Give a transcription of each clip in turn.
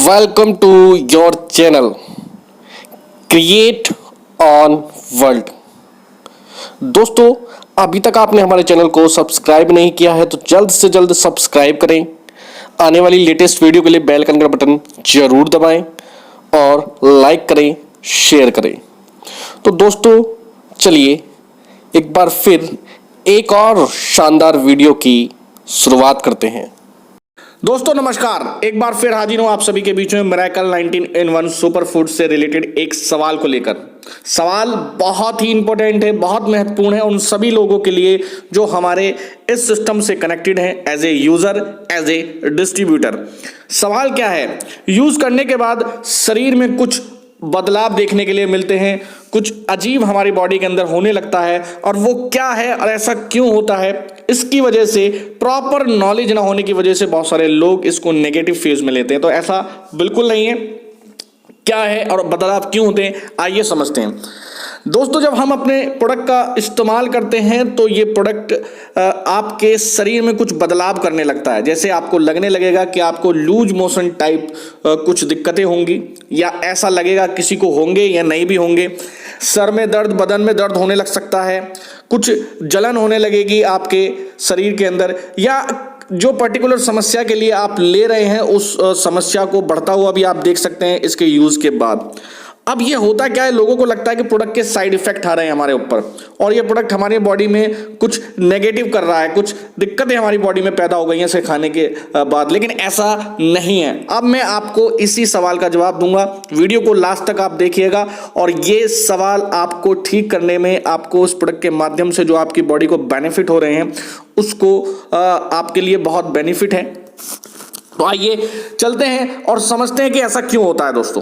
Welcome to your channel create on world. दोस्तों, अभी तक आपने हमारे चैनल को सब्सक्राइब नहीं किया है तो जल्द से जल्द सब्सक्राइब करें। आने वाली लेटेस्ट वीडियो के लिए बेल आइकन का बटन जरूर दबाएं और लाइक करें, शेयर करें। तो दोस्तों, चलिए एक बार फिर एक और शानदार वीडियो की शुरुआत करते हैं। दोस्तों नमस्कार, एक बार फिर हाजिर हूं आप सभी के बीच में मिरेकल 19 in 1 सुपर फूड से रिलेटेड एक सवाल को लेकर। सवाल बहुत ही इंपॉर्टेंट है, बहुत महत्वपूर्ण है उन सभी लोगों के लिए जो हमारे इस सिस्टम से कनेक्टेड हैं as a user, as a distributor. सवाल क्या है? यूज करने के बाद शरीर में कुछ बदलाव देखने के लिए मिलते हैं, कुछ अजीब हमारी बॉडी के अंदर होने लगता है, और वो क्या है और ऐसा क्यों होता है, इसकी वजह से प्रॉपर नॉलेज ना होने की वजह से बहुत सारे लोग इसको नेगेटिव फेज में लेते हैं। तो ऐसा बिल्कुल नहीं है। क्या है और बदलाव क्यों होते हैं, आइए समझते हैं। दोस्तों, जब हम अपने प्रोडक्ट का इस्तेमाल करते हैं तो ये प्रोडक्ट आपके शरीर में कुछ बदलाव करने लगता है। जैसे आपको लगने लगेगा कि आपको लूज मोशन टाइप कुछ दिक्कतें होंगी, या ऐसा लगेगा किसी को होंगे या नहीं भी होंगे। सर में दर्द, बदन में दर्द होने लग सकता है, कुछ जलन होने लगेगी आपके शरीर के अंदर, या जो पर्टिकुलर समस्या के लिए आप ले रहे हैं उस समस्या को बढ़ता हुआ भी आप देख सकते हैं इसके यूज के बाद। अब ये होता क्या है, लोगों को लगता है कि प्रोडक्ट के साइड इफेक्ट आ रहे हैं हमारे ऊपर, और ये प्रोडक्ट हमारी बॉडी में कुछ नेगेटिव कर रहा है, कुछ दिक्कतें हमारी बॉडी में पैदा हो गई हैं इसे खाने के बाद। लेकिन ऐसा नहीं है। अब मैं आपको इसी सवाल का जवाब दूंगा। वीडियो को लास्ट तक आप देखिएगा और ये सवाल आपको ठीक करने में, आपको उस प्रोडक्ट के माध्यम से जो आपकी बॉडी को बेनिफिट हो रहे हैं उसको आपके लिए बहुत बेनिफिट है। तो आइए चलते हैं और समझते हैं कि ऐसा क्यों होता है। दोस्तों,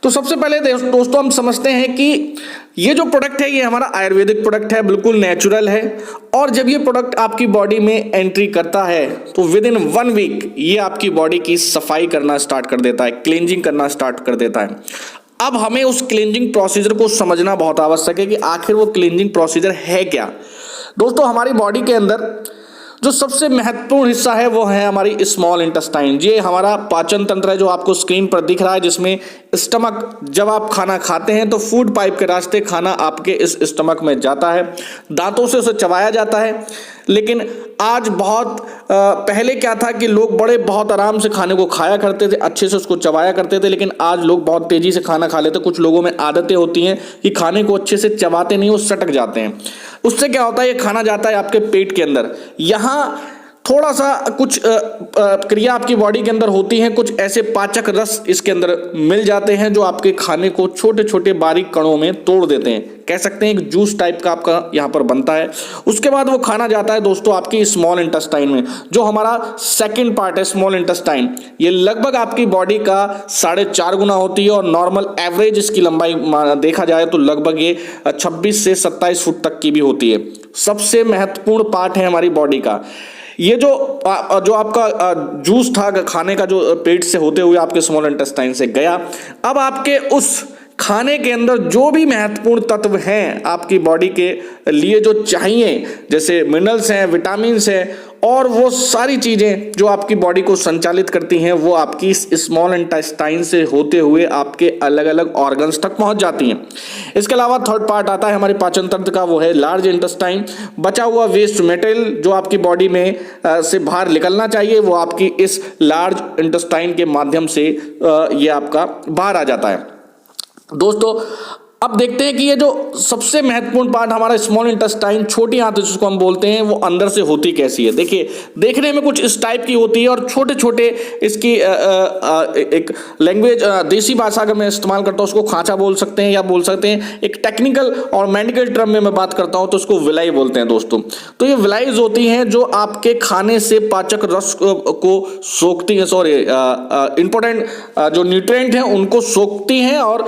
तो सबसे पहले दोस्तों हम समझते हैं कि ये जो प्रोडक्ट है ये हमारा आयुर्वेदिक प्रोडक्ट है, बिल्कुल नेचुरल है। और जब ये प्रोडक्ट आपकी बॉडी में एंट्री करता है तो विद इन 1 वीक ये आपकी बॉडी की सफाई करना स्टार्ट कर देता है, क्लींजिंग करना स्टार्ट कर देता है। अब हमें उस क्लींजिंग प्रोसीजर को समझना बहुत आवश्यक है कि आखिर वो क्लींजिंग प्रोसीजर है क्या। दोस्तों, हमारी बॉडी के अंदर जो सबसे महत्वपूर्ण हिस्सा है वो है हमारी स्मॉल इंटेस्टाइन। ये हमारा पाचन तंत्र है जो आपको स्क्रीन पर दिख रहा है, जिसमें स्टमक, जब आप खाना खाते हैं तो फूड पाइप के रास्ते खाना आपके इस स्टमक में जाता है, दांतों से उसे चबाया जाता है। लेकिन आज बहुत पहले क्या था कि लोग बहुत आराम से खाने को खाया करते थे, अच्छे से उसको चबाया करते थे। लेकिन आज लोग बहुत तेजी से खाना खा लेते हैं। कुछ लोगों में आदतें होती हैं कि खाने को अच्छे से चबाते नहीं, वो सटक जाते हैं। उससे क्या होता है, ये खाना जाता है आपके पेट के अंदर। यहाँ थोड़ा सा कुछ क्रिया आपकी बॉडी के अंदर होती है, कुछ ऐसे पाचक रस इसके अंदर मिल जाते हैं जो आपके खाने को छोटे छोटे बारीक कणों में तोड़ देते हैं। कह सकते हैं एक जूस टाइप का आपका यहाँ पर बनता है। उसके बाद वो खाना जाता है दोस्तों आपकी स्मॉल इंटेस्टाइन में, जो हमारा सेकंड पार्ट है स्मॉल इंटेस्टाइन। ये लगभग आपकी बॉडी का 4.5 गुना होती है, और नॉर्मल एवरेज इसकी लंबाई देखा जाए तो लगभग ये 26 से 27 फुट तक की भी होती है। सबसे महत्वपूर्ण पार्ट है हमारी बॉडी का। ये जो आपका जूस था खाने का, जो पेट से होते हुए आपके स्मॉल इंटेस्टाइन से गया, अब आपके उस खाने के अंदर जो भी महत्वपूर्ण तत्व हैं आपकी बॉडी के लिए जो चाहिए, जैसे मिनरल्स हैं, विटामिन्स हैं, और वो सारी चीज़ें जो आपकी बॉडी को संचालित करती हैं, वो आपकी स्मॉल इंटेस्टाइन से होते हुए आपके अलग अलग ऑर्गन्स तक पहुंच जाती हैं। इसके अलावा थर्ड पार्ट आता है हमारे पाचन तंत्र का, वो है लार्ज इंटेस्टाइन। बचा हुआ वेस्ट मटेरियल जो आपकी बॉडी में से बाहर निकलना चाहिए, वो आपकी इस लार्ज इंटेस्टाइन के माध्यम से ये आपका बाहर आ जाता है। दोस्तों, अब देखते हैं कि ये जो सबसे महत्वपूर्ण पार्ट हमारा स्मॉल इंटेस्टाइन, छोटी आंत जिसको हम बोलते हैं, वो अंदर से होती कैसी है। देखिए, देखने में कुछ इस टाइप की होती है, और छोटे छोटे इसकी एक लैंग्वेज, देसी भाषा अगर मैं इस्तेमाल करता हूँ उसको खांचा बोल सकते हैं, या बोल सकते हैं एक टेक्निकल और मेडिकल टर्म में मैं बात करता हूँ तो उसको विलाई बोलते हैं। दोस्तों, तो ये विलाईज होती हैं जो आपके खाने से पाचक रस को सोखती हैं, सॉरी इंपॉर्टेंट जो न्यूट्रिएंट हैं उनको सोखती हैं, और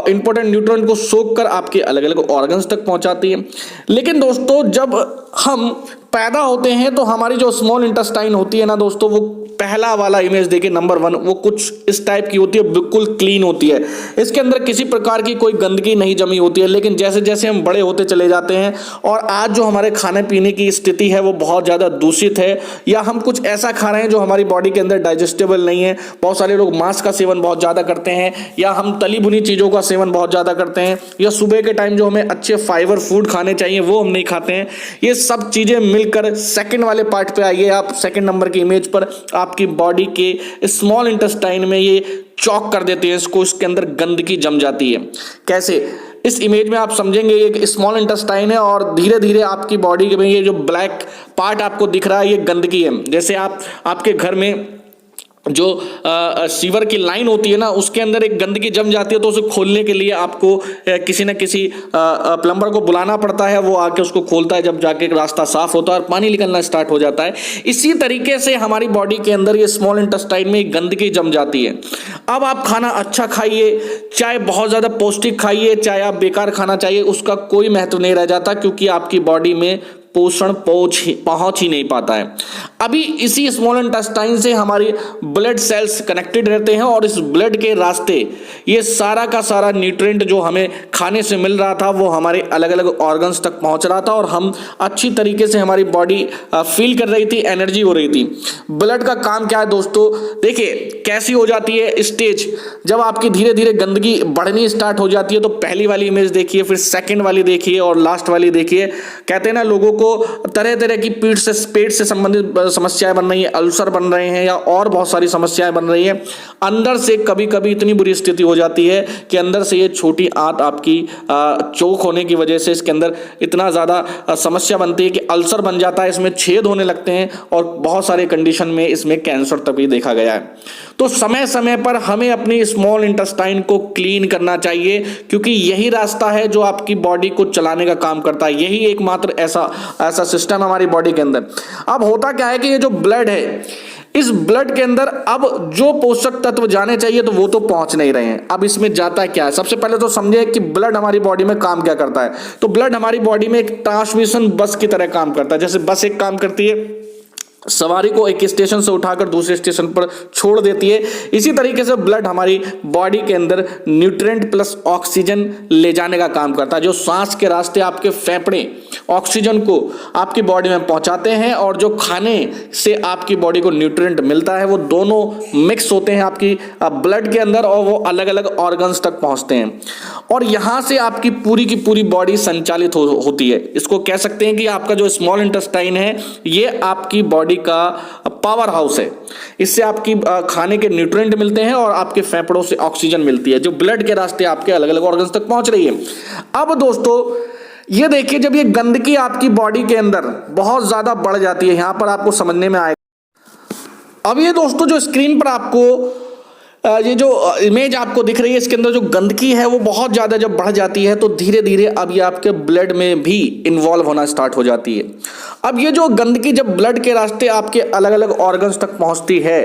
इंपॉर्टेंट न्यूट्रिएंट सोख कर आपके अलग अलग ऑर्गन्स तक पहुंचाती है। लेकिन दोस्तों, जब हम पैदा होते हैं तो हमारी जो स्मॉल इंटेस्टाइन होती है ना दोस्तों, वो पहला वाला इमेज देखिए नंबर 1, वो कुछ इस टाइप की होती है, बिल्कुल क्लीन होती है। इसके अंदर किसी प्रकार की कोई गंदगी नहीं जमी होती है। लेकिन जैसे जैसे हम बड़े होते चले जाते हैं और आज जो हमारे खाने पीने की स्थिति है वो बहुत ज़्यादा दूषित है, या हम कुछ ऐसा खा रहे हैं जो हमारी बॉडी के अंदर डाइजेस्टेबल नहीं है। बहुत सारे लोग मांस का सेवन बहुत ज़्यादा करते हैं, या हम तली भुनी चीज़ों का सेवन बहुत ज़्यादा करते हैं, या सुबह के टाइम जो हमें अच्छे फाइबर फूड खाने चाहिए वो हम नहीं खाते हैं। ये सब चीज़ें मिलकर सेकंड वाले पार्ट पे आइए आप, सेकंड नंबर की इमेज पर, आपकी बॉडी के स्मॉल इंटेस्टाइन में ये चॉक कर देते हैं इसको, इसके अंदर गंदगी जम जाती है। कैसे? इस इमेज में आप समझेंगे एक स्मॉल इंटेस्टाइन है और धीरे धीरे आपकी बॉडी में ये जो ब्लैक पार्ट आपको दिख रहा है ये गंदगी है। जैसे आपके घर में जो सीवर की लाइन होती है ना, उसके अंदर एक गंदगी जम जाती है, तो उसे खोलने के लिए आपको किसी न किसी प्लम्बर को बुलाना पड़ता है, वो आके उसको खोलता है, जब जाके रास्ता साफ होता है और पानी निकलना स्टार्ट हो जाता है। इसी तरीके से हमारी बॉडी के अंदर ये स्मॉल इंटेस्टाइन में गंदगी जम जाती है। अब आप खाना अच्छा खाइए, चाहे बहुत ज़्यादा पौष्टिक खाइए, चाहे आप बेकार खाना चाहिए, उसका कोई महत्व नहीं रह जाता, क्योंकि आपकी बॉडी में पोषण पहुंच ही नहीं पाता है। अभी इसी स्मॉल इंटेस्टाइन से हमारी ब्लड सेल्स कनेक्टेड रहते हैं और इस ब्लड के रास्ते ये सारा का सारा न्यूट्रिएंट जो हमें खाने से मिल रहा था वो हमारे अलग अलग ऑर्गन्स तक पहुंच रहा था और हम अच्छी तरीके से हमारी बॉडी फील कर रही थी, एनर्जी हो रही थी। ब्लड का काम क्या है दोस्तों? देखिए कैसी हो जाती है स्टेज, जब आपकी धीरे धीरे गंदगी बढ़नी स्टार्ट हो जाती है। तो पहली वाली इमेज देखिए, फिर सेकेंड वाली देखिए और लास्ट वाली देखिए। कहते हैं ना, लोगों को तरह तरह की पेट से संबंधित समस्याएं बन रही है, अल्सर बन रहे हैं या और बहुत सारी समस्याएं बन रही हैं। अंदर से कभी कभी इतनी बुरी स्थिति हो जाती है कि अंदर से ये छोटी आंत आपकी चौक होने की वजह से इसके अंदर इतना ज़्यादा समस्या बनती है कि अल्सर बन जाता है, इसमें छेद होने लगते हैं और बहुत सारे कंडीशन में इसमें कैंसर तक भी देखा गया है। तो समय समय पर हमें अपनी स्मॉल इंटेस्टाइन को क्लीन करना चाहिए, क्योंकि यही रास्ता है जो आपकी बॉडी को चलाने का काम करता है। यही एकमात्र ऐसा सिस्टम हमारी बॉडी के अंदर। अब होता क्या है कि ये जो ब्लड है, इस ब्लड के अंदर अब जो पोषक तत्व जाने चाहिए तो वो तो पहुंच नहीं रहे हैं। अब इसमें जाता क्या है? सबसे पहले तो समझे कि ब्लड हमारी बॉडी में काम क्या करता है। तो ब्लड हमारी बॉडी में एक ट्रांसमिशन बस की तरह काम करता है। जैसे बस एक काम करती है, सवारी को एक स्टेशन से उठाकर दूसरे स्टेशन पर छोड़ देती है, इसी तरीके से ब्लड हमारी बॉडी के अंदर न्यूट्रिएंट प्लस ऑक्सीजन ले जाने का काम करता है। जो सांस के रास्ते आपके फेफड़े ऑक्सीजन को आपकी बॉडी में पहुंचाते हैं और जो खाने से आपकी बॉडी को न्यूट्रिएंट मिलता है, वो दोनों मिक्स होते हैं आपकी ब्लड के अंदर और वो अलग अलग ऑर्गन्स तक पहुंचते हैं और यहां से आपकी पूरी की पूरी बॉडी संचालित होती है। इसको कह सकते हैं कि आपका जो स्मॉल इंटेस्टाइन है ये आपकी बॉडी का पावर हाउस है। इससे आपकी खाने के न्यूट्रिएंट मिलते हैं और आपके फेफड़ों से ऑक्सीजन मिलती है, जो ब्लड के रास्ते आपके अलग अलग ऑर्गन्स तक पहुंच रही है। अब दोस्तों ये देखिए, जब ये गंदगी आपकी बॉडी के अंदर बहुत ज्यादा बढ़ जाती है, यहां पर आपको समझने में आएगा। अब ये दोस्तों जो स्क्रीन पर आपको ये जो इमेज आपको दिख रही है, इसके अंदर जो गंदगी है वो बहुत ज़्यादा जब बढ़ जाती है तो धीरे धीरे अब ये आपके ब्लड में भी इन्वॉल्व होना स्टार्ट हो जाती है। अब ये जो गंदगी जब ब्लड के रास्ते आपके अलग अलग ऑर्गन्स तक पहुंचती है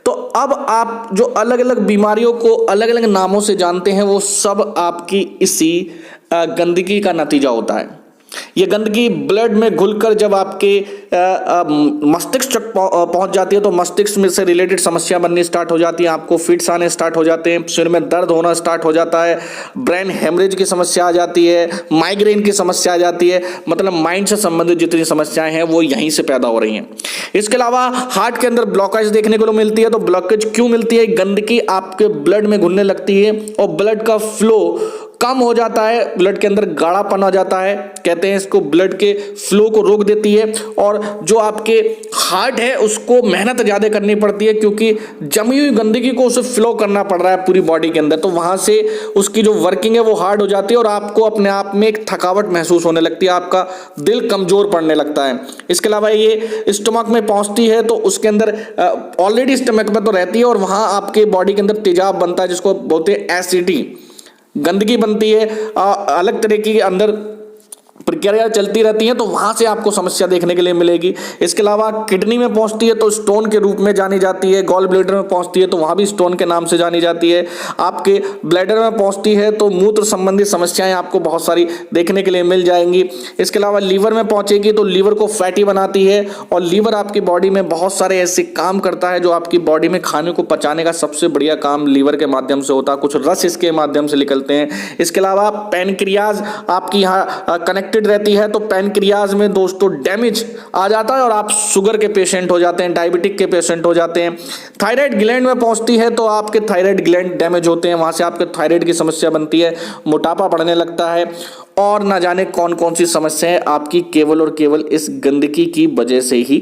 तो अब आप जो अलग अलग बीमारियों को अलग अलग नामों से जानते हैं वो सब आपकी इसी गंदगी का नतीजा होता है। ये गंदगी ब्लड में घुलकर जब आपके मस्तिष्क तक पहुंच जाती है तो मस्तिष्क में से रिलेटेड समस्या बननी स्टार्ट हो जाती है, आपको फिट्स आने स्टार्ट हो जाते हैं, सिर में दर्द होना स्टार्ट हो जाता है, ब्रेन हेमरेज की समस्या आ जाती है, माइग्रेन की समस्या आ जाती है। मतलब माइंड से संबंधित जितनी समस्याएं हैं वो यहीं से पैदा हो रही हैं। इसके अलावा हार्ट के अंदर ब्लॉकेज देखने को मिलती है। तो ब्लॉकेज क्यों मिलती है? गंदगी आपके ब्लड में घुलने लगती है और ब्लड का फ्लो कम हो जाता है, ब्लड के अंदर गाढ़ापन आ जाता है, कहते हैं इसको ब्लड के फ्लो को रोक देती है। और जो आपके हार्ट है उसको मेहनत ज़्यादा करनी पड़ती है, क्योंकि जमी हुई गंदगी को उसे फ्लो करना पड़ रहा है पूरी बॉडी के अंदर, तो वहाँ से उसकी जो वर्किंग है वो हार्ड हो जाती है और आपको अपने आप में एक थकावट महसूस होने लगती है, आपका दिल कमज़ोर पड़ने लगता है। इसके अलावा ये स्टमक में पहुँचती है तो उसके अंदर ऑलरेडी स्टमक में तो रहती है और वहाँ आपके बॉडी के अंदर तेजाब बनता है, जिसको बोलते हैं एसिडिटी, गंदगी बनती है, अलग तरह की अंदर प्रक्रिया चलती रहती है तो वहां से आपको समस्या देखने के लिए मिलेगी। इसके अलावा किडनी में पहुंचती है तो स्टोन के रूप में जानी जाती है, गॉल ब्लैडर में पहुंचती है तो वहां भी स्टोन के नाम से जानी जाती है, आपके ब्लैडर में पहुंचती है तो मूत्र संबंधी समस्याएं आपको बहुत सारी देखने के लिए मिल जाएंगी। इसके अलावा लीवर में पहुंचेगी तो लीवर को फैटी बनाती है, और लीवर आपकी बॉडी में बहुत सारे ऐसे काम करता है जो आपकी बॉडी में खाने को पचाने का सबसे बढ़िया काम लीवर के माध्यम से होता है, कुछ रस इसके माध्यम से निकलते हैं। इसके अलावा पैनक्रियाज आपकी यहाँ कनेक्टेड रहती है, तो पैनक्रियाज में दोस्तों डैमेज आ जाता है और आप शुगर के पेशेंट हो जाते हैं, डायबिटिक के पेशेंट हो जाते हैं। थायराइड ग्लैंड में पहुंचती है तो आपके थायराइड ग्लैंड डैमेज होते हैं, वहां से आपके थायराइड की समस्या बनती है, मोटापा बढ़ने लगता है, और ना जाने कौन कौन सी समस्याएं आपकी केवल और केवल इस गंदगी की वजह से ही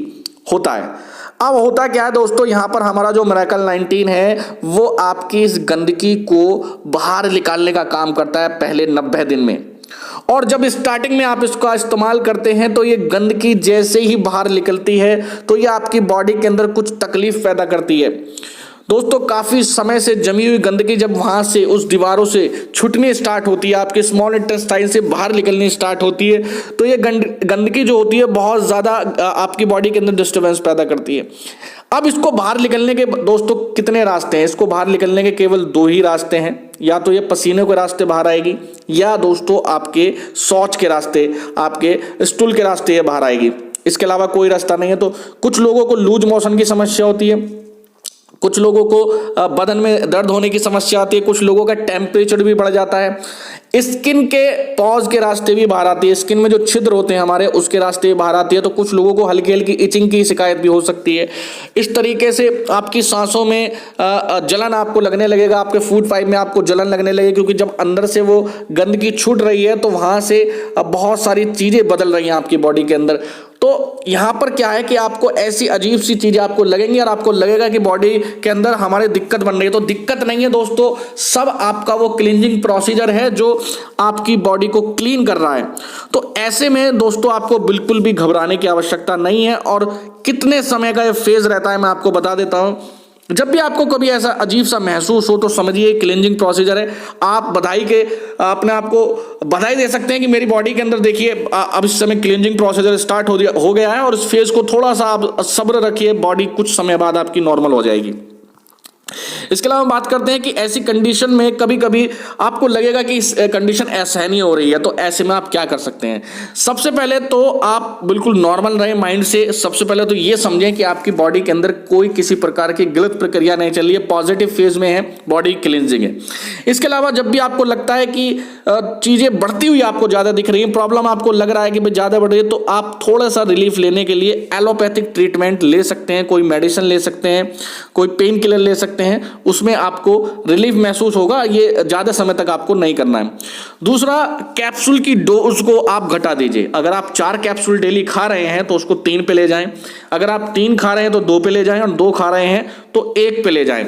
होता है। अब होता क्या है दोस्तों, यहां पर हमारा जो मिरेकल 19 है वो आपकी इस गंदगी को बाहर निकालने का काम करता है पहले 90 दिन में, और जब स्टार्टिंग में आप इसका इस्तेमाल करते हैं तो ये गंदगी जैसे ही बाहर निकलती है तो ये आपकी बॉडी के अंदर कुछ तकलीफ पैदा करती है। दोस्तों काफी समय से जमी हुई गंदगी जब वहां से उस दीवारों से छूटनी स्टार्ट होती है, आपके स्मॉल इंटेस्टाइन से बाहर निकलनी स्टार्ट होती है, तो ये गंदगी जो होती है बहुत ज्यादा आपकी बॉडी के अंदर डिस्टर्बेंस पैदा करती है। अब इसको बाहर निकलने के दोस्तों कितने रास्ते हैं, इसको बाहर निकलने के केवल 2 ही रास्ते हैं, या तो ये पसीने के रास्ते बाहर आएगी, या दोस्तों आपके शौच के रास्ते, आपके स्टूल के रास्ते ये बाहर आएगी। इसके अलावा कोई रास्ता नहीं है। तो कुछ लोगों को लूज मोशन की समस्या होती है, कुछ लोगों को बदन में दर्द होने की समस्या आती है, कुछ लोगों का टेम्परेचर भी बढ़ जाता है, स्किन के पॉज के रास्ते भी बाहर आती है, स्किन में जो छिद्र होते हैं हमारे उसके रास्ते भी बाहर आती है, तो कुछ लोगों को हल्की हल्की इचिंग की शिकायत भी हो सकती है। इस तरीके से आपकी सांसों में जलन आपको लगने लगेगा, आपके फूड पाइप में आपको जलन लगने लगेगी, क्योंकि जब अंदर से वो गंदगी छूट रही है तो वहां से बहुत सारी चीजें बदल रही हैं आपकी बॉडी के अंदर। तो यहां पर क्या है कि आपको ऐसी अजीब सी चीजें आपको लगेंगी और आपको लगेगा कि बॉडी के अंदर हमारे दिक्कत बन रही है। तो दिक्कत नहीं है दोस्तों, सब आपका वो क्लींजिंग प्रोसीजर है जो आपकी बॉडी को क्लीन कर रहा है। तो ऐसे में दोस्तों आपको बिल्कुल भी घबराने की आवश्यकता नहीं है। और कितने समय का ये फेज रहता है मैं आपको बता देता हूं। जब भी आपको कभी ऐसा अजीब सा महसूस हो तो समझिए क्लींजिंग प्रोसीजर है। आप बधाई के अपने आप को बधाई दे सकते हैं कि मेरी बॉडी के अंदर देखिए अब इस समय क्लींजिंग प्रोसीजर स्टार्ट हो गया है, और इस फेज को थोड़ा सा आप सब्र रखिए, बॉडी कुछ समय बाद आपकी नॉर्मल हो जाएगी। इसके अलावा बात करते हैं कि ऐसी कंडीशन में कभी कभी आपको लगेगा कि इस कंडीशन असहनीय हो रही है, तो ऐसे में आप क्या कर सकते हैं। सबसे पहले तो आप बिल्कुल नॉर्मल रहें माइंड से। सबसे पहले तो ये समझें कि आपकी बॉडी के अंदर कोई किसी प्रकार की गलत प्रक्रिया नहीं चल रही है, पॉजिटिव फेज में है, बॉडी क्लींजिंग है। इसके अलावा जब भी आपको लगता है कि चीजें बढ़ती हुई आपको ज्यादा दिख रही है, प्रॉब्लम आपको लग रहा है कि भाई ज्यादा बढ़ रही है, तो आप थोड़ा सा रिलीफ लेने के लिए एलोपैथिक ट्रीटमेंट ले सकते हैं, कोई मेडिसिन ले सकते हैं, कोई पेन किलर ले सकते हैं, उसमें आपको रिलीफ महसूस होगा। ये ज्यादा समय तक आपको नहीं करना है। दूसरा, कैप्सूल की डोज को आप घटा दीजिए। अगर आप 4 कैप्सूल डेली खा रहे हैं तो उसको 3 पे ले जाएं, अगर आप 3 खा रहे हैं तो 2 पे ले जाएं, और 2 खा रहे हैं तो 1 पे ले जाएं।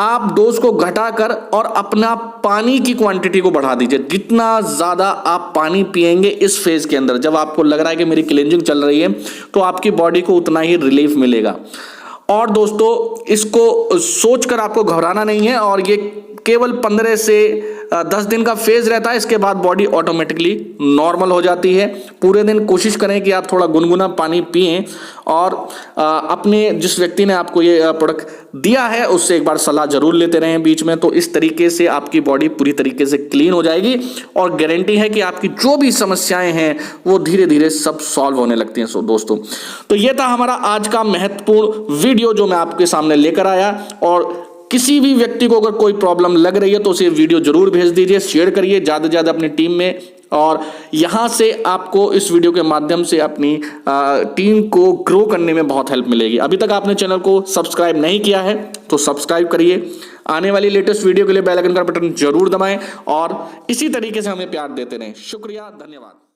आप डोज को घटाकर और अपना पानी की क्वांटिटी को बढ़ा दीजिए। जितना ज्यादा आप पानी पिएंगे इस फेज के अंदर, जब आपको लग रहा है कि मेरी क्लींजिंग चल रही है, तो आपकी बॉडी को उतना ही रिलीफ मिलेगा। और दोस्तों इसको सोचकर आपको घबराना नहीं है, और ये केवल 15 से 10 दिन का फेज रहता है। इसके बाद बॉडी ऑटोमेटिकली नॉर्मल हो जाती है। पूरे दिन कोशिश करें कि आप थोड़ा गुनगुना पानी पिएं, और अपने जिस व्यक्ति ने आपको ये प्रोडक्ट दिया है उससे एक बार सलाह जरूर लेते रहें बीच में। तो इस तरीके से आपकी बॉडी पूरी तरीके से क्लीन हो जाएगी, और गारंटी है कि आपकी जो भी समस्याएं हैं वो धीरे धीरे सब सॉल्व होने लगती हैं। सो दोस्तों, तो ये था हमारा आज का महत्वपूर्ण वीडियो जो मैं आपके सामने लेकर आया। और किसी भी व्यक्ति को अगर कोई प्रॉब्लम लग रही है तो उसे वीडियो जरूर भेज दीजिए, शेयर करिए ज़्यादा से ज़्यादा अपनी टीम में, और यहाँ से आपको इस वीडियो के माध्यम से अपनी टीम को ग्रो करने में बहुत हेल्प मिलेगी। अभी तक आपने चैनल को सब्सक्राइब नहीं किया है तो सब्सक्राइब करिए। आने वाली लेटेस्ट वीडियो के लिए बेल आइकन का बटन जरूर दबाएं, और इसी तरीके से हमें प्यार देते रहें। शुक्रिया, धन्यवाद।